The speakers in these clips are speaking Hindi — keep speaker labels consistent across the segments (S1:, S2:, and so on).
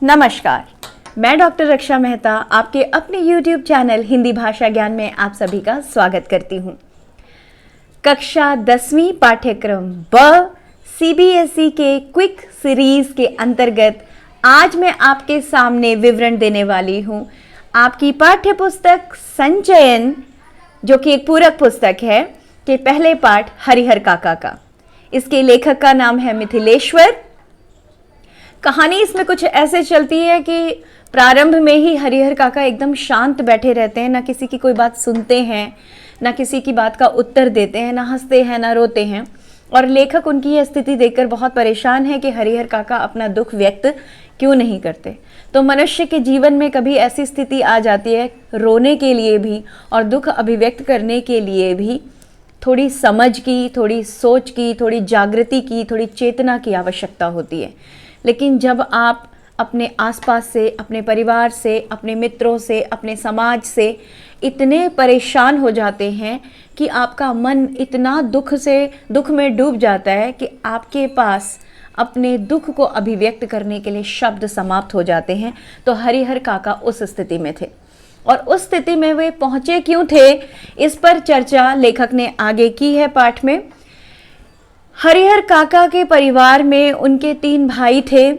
S1: नमस्कार, मैं डॉक्टर रक्षा मेहता आपके अपने YouTube चैनल हिंदी भाषा ज्ञान में आप सभी का स्वागत करती हूँ। कक्षा 10वीं पाठ्यक्रम ब CBSE के क्विक सीरीज के अंतर्गत आज मैं आपके सामने विवरण देने वाली हूँ आपकी पाठ्य पुस्तक संचयन, जो कि एक पूरक पुस्तक है, के पहले पाठ हरिहर काका का। इसके लेखक का नाम है मिथिलेश्वर। कहानी इसमें कुछ ऐसे चलती है कि प्रारंभ में ही हरिहर काका एकदम शांत बैठे रहते हैं, ना किसी की कोई बात सुनते हैं, ना किसी की बात का उत्तर देते हैं, ना हंसते हैं, ना रोते हैं। और लेखक उनकी यह स्थिति देखकर बहुत परेशान है कि हरिहर काका अपना दुख व्यक्त क्यों नहीं करते। तो मनुष्य के जीवन में कभी ऐसी स्थिति आ जाती है, रोने के लिए भी और दुख अभिव्यक्त करने के लिए भी थोड़ी समझ की, थोड़ी सोच की, थोड़ी जागृति की, थोड़ी चेतना की आवश्यकता होती है। लेकिन जब आप अपने आसपास से, अपने परिवार से, अपने मित्रों से, अपने समाज से इतने परेशान हो जाते हैं कि आपका मन इतना दुख में डूब जाता है कि आपके पास अपने दुख को अभिव्यक्त करने के लिए शब्द समाप्त हो जाते हैं, तो हरिहर काका उस स्थिति में थे। और उस स्थिति में वे पहुंचे क्यों थे, इस पर चर्चा लेखक ने आगे की है पाठ में। हरिहर काका के परिवार में उनके 3 भाई थे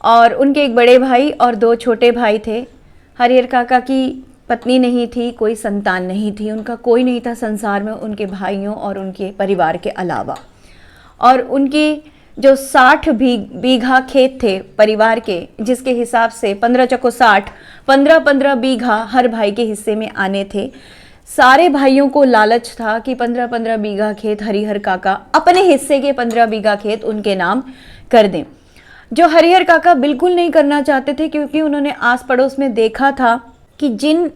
S1: और उनके एक बड़े भाई और 2 छोटे भाई थे। हरिहर काका की पत्नी नहीं थी, कोई संतान नहीं थी, उनका कोई नहीं था संसार में उनके भाइयों और उनके परिवार के अलावा। और उनकी जो 60 बीघा खेत थे परिवार के, जिसके हिसाब से 15 चक्को 60, 15-15 बीघा हर भाई के हिस्से में आने थे। सारे भाइयों को लालच था कि 15-15 बीघा खेत हरिहर काका अपने हिस्से के 15 बीघा खेत उनके नाम कर दें, जो हरिहर काका बिल्कुल नहीं करना चाहते थे, क्योंकि उन्होंने आस पड़ोस में देखा था कि जिन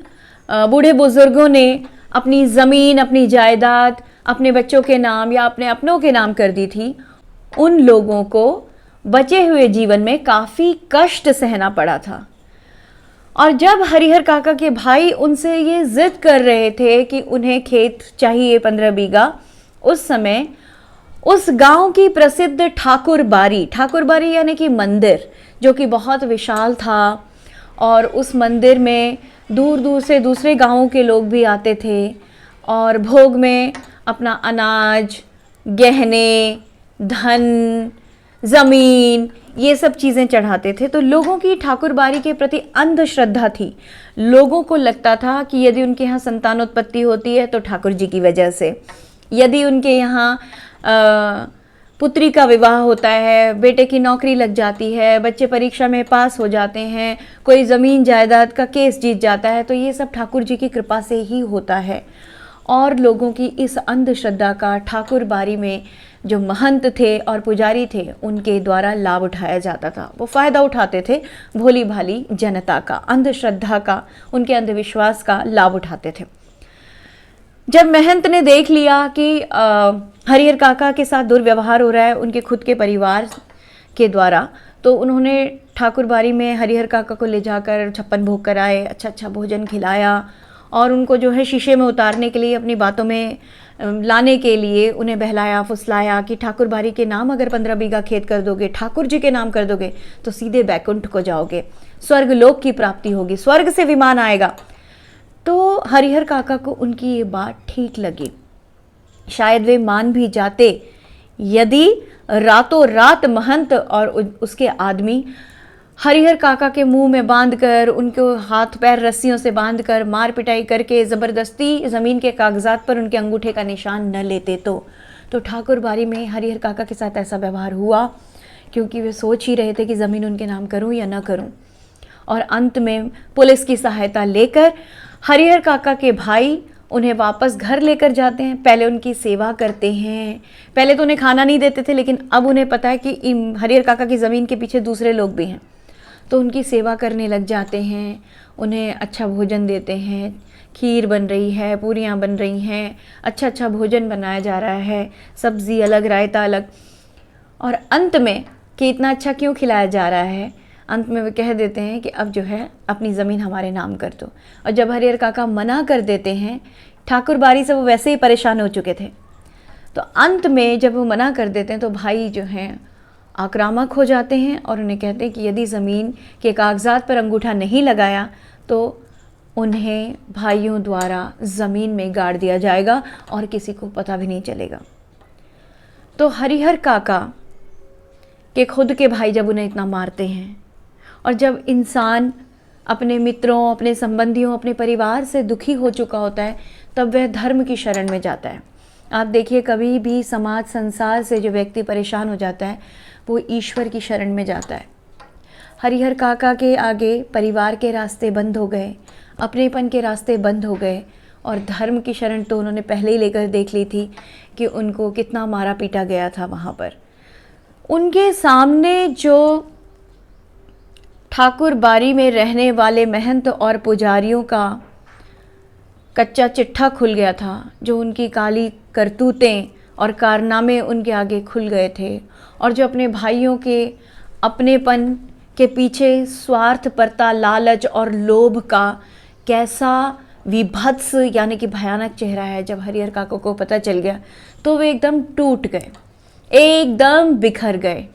S1: बूढ़े बुजुर्गों ने अपनी ज़मीन, अपनी जायदाद अपने बच्चों के नाम या अपने अपनों के नाम कर दी थी, उन लोगों को बचे हुए जीवन में काफ़ी कष्ट सहना पड़ा था। और जब हरिहर काका के भाई उनसे ये जिद कर रहे थे कि उन्हें खेत चाहिए 15 बीघा, उस समय उस गांव की प्रसिद्ध ठाकुरबाड़ी यानी कि मंदिर, जो कि बहुत विशाल था, और उस मंदिर में दूर दूर से दूसरे गांवों के लोग भी आते थे और भोग में अपना अनाज, गहने, धन, ज़मीन, ये सब चीज़ें चढ़ाते थे। तो लोगों की ठाकुरबाड़ी के प्रति अंधश्रद्धा थी। लोगों को लगता था कि यदि उनके यहाँ संतानोत्पत्ति होती है तो ठाकुर जी की वजह से, यदि उनके यहाँ पुत्री का विवाह होता है, बेटे की नौकरी लग जाती है, बच्चे परीक्षा में पास हो जाते हैं, कोई ज़मीन जायदाद का केस जीत जाता है, तो ये सब ठाकुर जी की कृपा से ही होता है। और लोगों की इस अंधश्रद्धा का ठाकुरबाड़ी में जो महंत थे और पुजारी थे, उनके द्वारा लाभ उठाया जाता था। वो फ़ायदा उठाते थे भोली भाली जनता का, अंधश्रद्धा का, उनके अंधविश्वास का लाभ उठाते थे। जब महंत ने देख लिया कि हरिहर काका के साथ दुर्व्यवहार हो रहा है उनके खुद के परिवार के द्वारा, तो उन्होंने ठाकुरबाड़ी में हरिहर काका को ले जाकर 56 भोग कराए, अच्छा भोजन खिलाया और उनको जो है शीशे में उतारने के लिए, अपनी बातों में लाने के लिए उन्हें बहलाया फुसलाया कि ठाकुरबाड़ी के नाम अगर 15 बीघा खेत कर दोगे, ठाकुर जी के नाम कर दोगे, तो सीधे बैकुंठ को जाओगे, स्वर्ग लोक की प्राप्ति होगी, स्वर्ग से विमान आएगा। तो हरिहर काका को उनकी ये बात ठीक लगी। शायद वे मान भी जाते यदि रातों रात महंत और उसके आदमी हरिहर काका के मुंह में बांधकर, उनको हाथ पैर रस्सियों से बांधकर मार पिटाई करके ज़बरदस्ती ज़मीन के कागजात पर उनके अंगूठे का निशान न लेते। तो ठाकुरबाड़ी में हरिहर काका के साथ ऐसा व्यवहार हुआ, क्योंकि वे सोच ही रहे थे कि ज़मीन उनके नाम करूं या न करूं। और अंत में पुलिस की सहायता लेकर हरिहर काका के भाई उन्हें वापस घर लेकर जाते हैं। पहले उनकी सेवा करते हैं, पहले तो उन्हें खाना नहीं देते थे, लेकिन अब उन्हें पता है कि हरिहर काका की ज़मीन के पीछे दूसरे लोग भी हैं, तो उनकी सेवा करने लग जाते हैं, उन्हें अच्छा भोजन देते हैं, खीर बन रही है, पूरियाँ बन रही हैं, अच्छा भोजन बनाया जा रहा है, सब्ज़ी अलग, रायता अलग। और अंत में कि इतना अच्छा क्यों खिलाया जा रहा है, अंत में वे कह देते हैं कि अब जो है अपनी ज़मीन हमारे नाम कर दो। और जब हरिहर काका मना कर देते हैं, ठाकुरबाड़ी से वो वैसे ही परेशान हो चुके थे, तो अंत में जब वो मना कर देते हैं तो भाई जो हैं आक्रामक हो जाते हैं और उन्हें कहते हैं कि यदि ज़मीन के कागजात पर अंगूठा नहीं लगाया तो उन्हें भाइयों द्वारा ज़मीन में गाड़ दिया जाएगा और किसी को पता भी नहीं चलेगा। तो हरिहर काका के खुद के भाई जब उन्हें इतना मारते हैं और जब इंसान अपने मित्रों, अपने संबंधियों, अपने परिवार से दुखी हो चुका होता है, तब वह धर्म की शरण में जाता है। आप देखिए, कभी भी समाज संसार से जो व्यक्ति परेशान हो जाता है वो ईश्वर की शरण में जाता है। हरिहर काका के आगे परिवार के रास्ते बंद हो गए, अपनेपन के रास्ते बंद हो गए और धर्म की शरण तो उन्होंने पहले ही लेकर देख ली थी कि उनको कितना मारा पीटा गया था वहाँ पर। उनके सामने जो ठाकुर बाड़ी में रहने वाले महंत और पुजारियों का कच्चा चिट्ठा खुल गया था, जो उनकी काली करतूतें और कारनामे उनके आगे खुल गए थे, और जो अपने भाइयों के अपनेपन के पीछे स्वार्थपरता, लालच और लोभ का कैसा विभत्स यानी कि भयानक चेहरा है, जब हरिहर काका को पता चल गया तो वे एकदम टूट गए, एकदम बिखर गए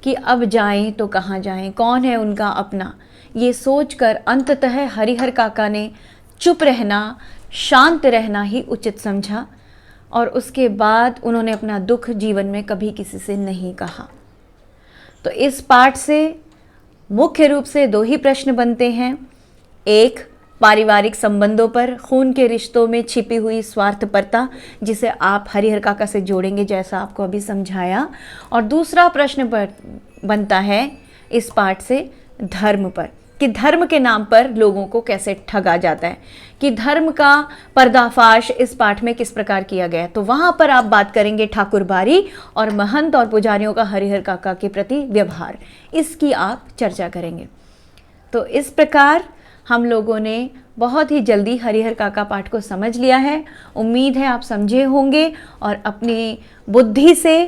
S1: कि अब जाएं तो कहाँ जाएं, कौन है उनका अपना। ये सोचकर अंततः हरिहर काका ने चुप रहना, शांत रहना ही उचित समझा और उसके बाद उन्होंने अपना दुख जीवन में कभी किसी से नहीं कहा। तो इस पाठ से मुख्य रूप से दो ही प्रश्न बनते हैं। एक, पारिवारिक संबंधों पर, खून के रिश्तों में छिपी हुई स्वार्थपरता, जिसे आप हरिहर काका से जोड़ेंगे जैसा आपको अभी समझाया। और दूसरा प्रश्न बनता है इस पाठ से धर्म पर, कि धर्म के नाम पर लोगों को कैसे ठगा जाता है, कि धर्म का पर्दाफाश इस पाठ में किस प्रकार किया गया है। तो वहाँ पर आप बात करेंगे ठाकुर बाड़ी और महंत और पुजारियों का हरिहर काका के प्रति व्यवहार, इसकी आप चर्चा करेंगे। तो इस प्रकार हम लोगों ने बहुत ही जल्दी हरिहर काका पाठ को समझ लिया है। उम्मीद है आप समझे होंगे और अपनी बुद्धि से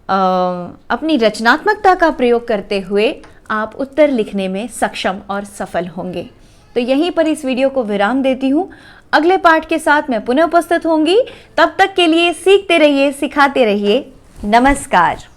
S1: अपनी रचनात्मकता का प्रयोग करते हुए आप उत्तर लिखने में सक्षम और सफल होंगे। तो यहीं पर इस वीडियो को विराम देती हूँ। अगले पाठ के साथ मैं पुनः उपस्थित होंगी। तब तक के लिए सीखते रहिए, सिखाते रहिए। नमस्कार।